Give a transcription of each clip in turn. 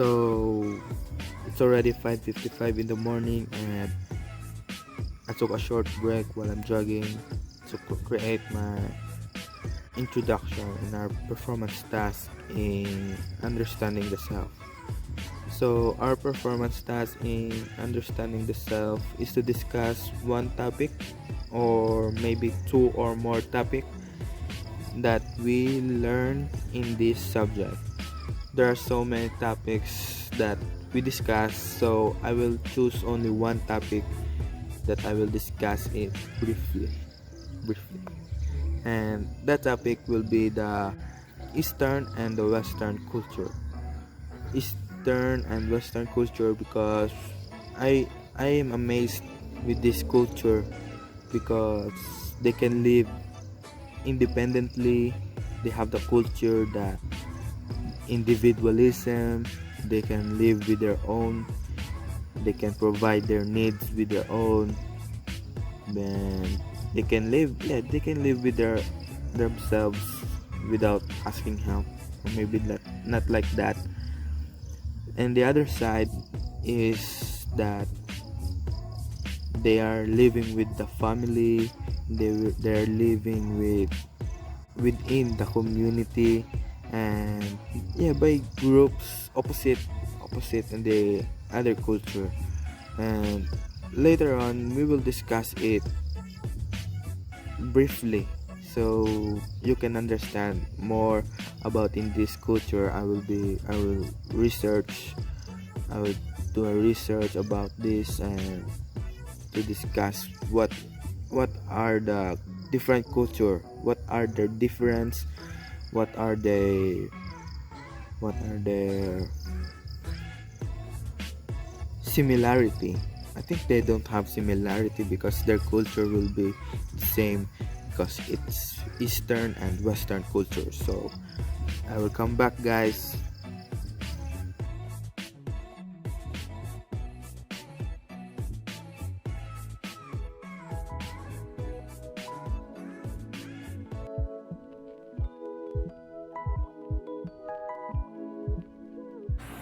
So it's already 5:55 in the morning, and I took a short break while I'm jogging to create my introduction in our performance task in understanding the self. So our performance task in understanding the self is to discuss one topic or maybe two or more topic that we learn in this subject. There are so many topics that we discuss, so I will choose only one topic that I will discuss it briefly. And that topic will be the Eastern and the Western culture. Eastern and Western culture because I am amazed with this culture because they can live independently. They have the culture that individualism. They can live with their own. They can provide their needs with their own. Then they can live with themselves without asking help, or maybe not like that. And the other side is that they are living with the family. They're living within the community, and yeah, by groups opposite in the other culture. And later on we will discuss it briefly, so you can understand more about in this culture. I will research. I will do a research about this and to discuss what are the different culture, what are their difference, what are their similarity. I think they don't have similarity because their culture will be the same because it's Eastern and Western culture. So I will come back, guys.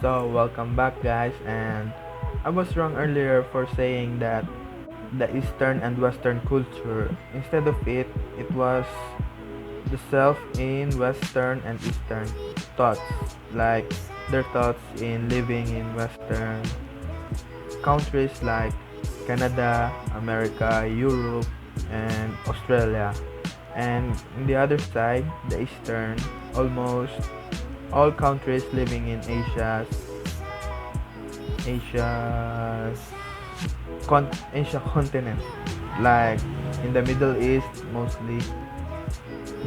So welcome back, guys, and I was wrong earlier for saying that the Eastern and Western culture. Instead of it was the self in Western and Eastern thoughts, like their thoughts in living in Western countries like Canada, America, Europe, and Australia. And in the other side, the Eastern, almost all countries living in Asia's Asia continent, like in the Middle East mostly.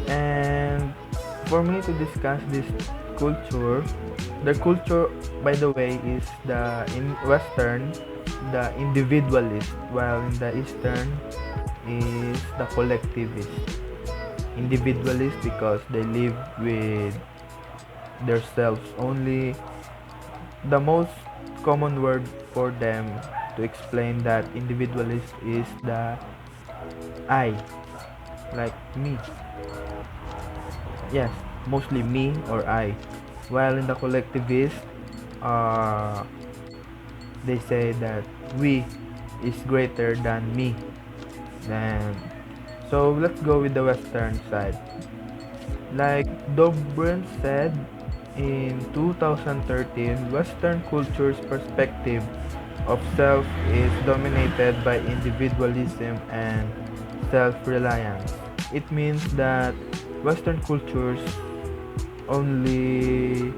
And for me to discuss this culture, the culture, by the way, is in Western the individualist, while in the Eastern is the collectivist. Individualist because they live with themselves only. The most common word for them to explain that individualist is the I, like me. Yes, mostly me or I. While in the collectivist, uh, they say that we is greater than me. Then, so let's go with the Western side. Like Dobrin said in 2013, Western culture's perspective of self is dominated by individualism and self-reliance. It means that Western cultures only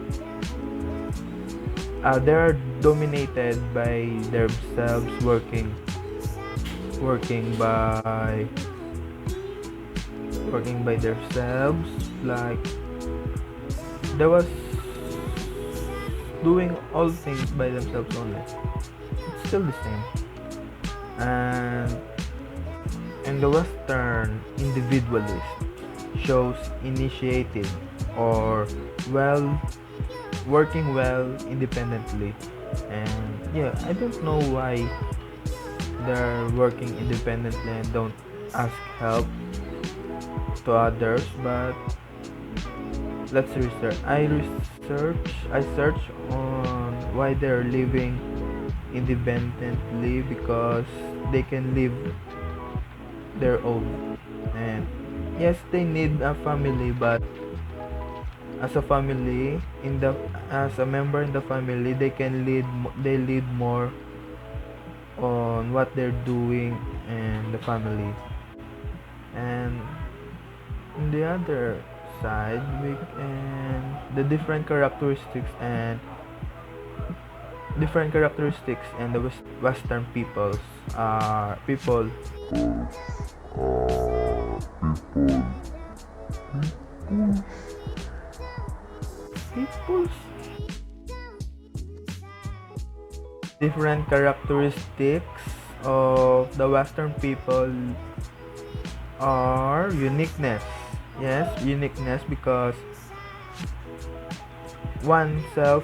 they are dominated by themselves working by themselves, like they was doing all things by themselves only. It's still the same. And the Western individualist shows initiative or working well independently. And yeah, I don't know why they're working independently and don't ask help to others, but let's research. I search on why they're living independently, because they can live their own. And yes, they need a family, but as a family in the as a member in the family, they lead more on what they're doing in the family. And on the other side, we can the different characteristics and the Western peoples are peoples different characteristics of the Western people are uniqueness. Yes, uniqueness, because one self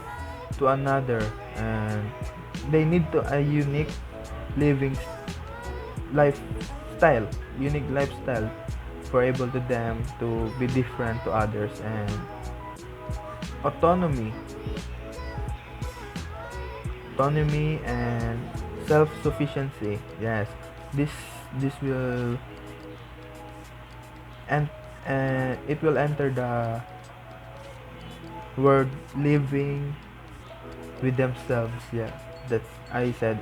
to another, and they need to a living lifestyle unique lifestyle for able to them to be different to others. And autonomy and self-sufficiency. Yes, this will and it will enter the word living with themselves. Yeah, that's I said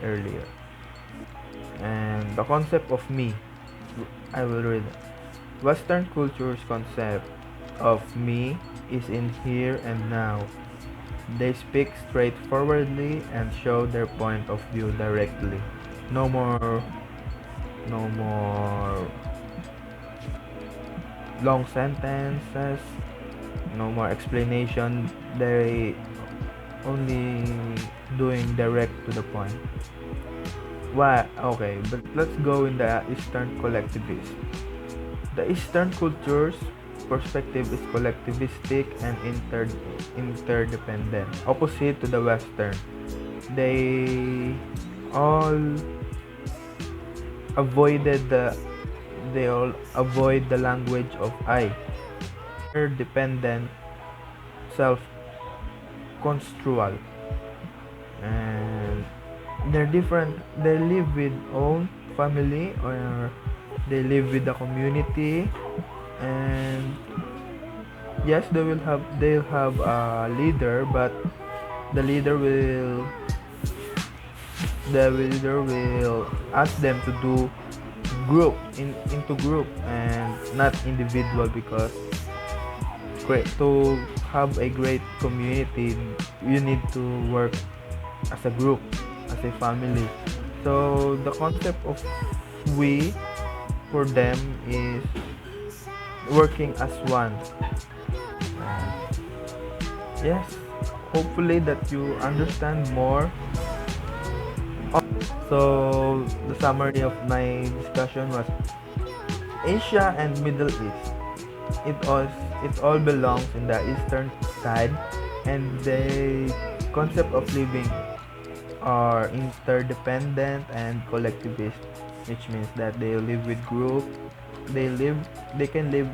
earlier. And the concept of me, I will read it. Western culture's concept of me is in here and now. They speak straightforwardly and show their point of view directly. No more long sentences, no more explanation. They only doing direct to the point. Why? Okay, but let's go in the Eastern collectivist. The Eastern culture's perspective is collectivistic and interdependent, opposite to the Western. They all avoided the they all avoid the language of I. They're dependent, self-construal, and they're different. They live with own family, or they live with the community. And yes, they'll have a leader, but the leader will ask them to do into group and not individual, because to have a great community, you need to work as a group, as a family. So the concept of we for them is working as one. Yes, hopefully that you understand more. So the summary of my discussion was Asia and Middle East. It all belongs in the eastern side, and the concept of living are interdependent and collectivist, which means that they live with group. They can live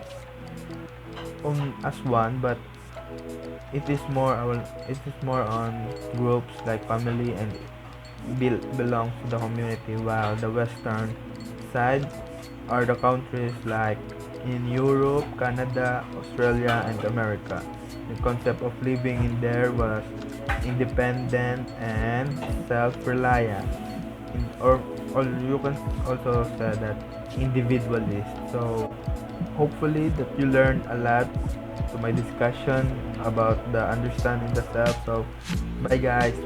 as one, but it is more on groups like family, and belongs to the community, while the western side are the countries like in Europe, Canada, Australia, and America. The concept of living in there was independent and self-reliant, or you can also say that individualist. So hopefully that you learned a lot to my discussion about the understanding the self. So bye guys.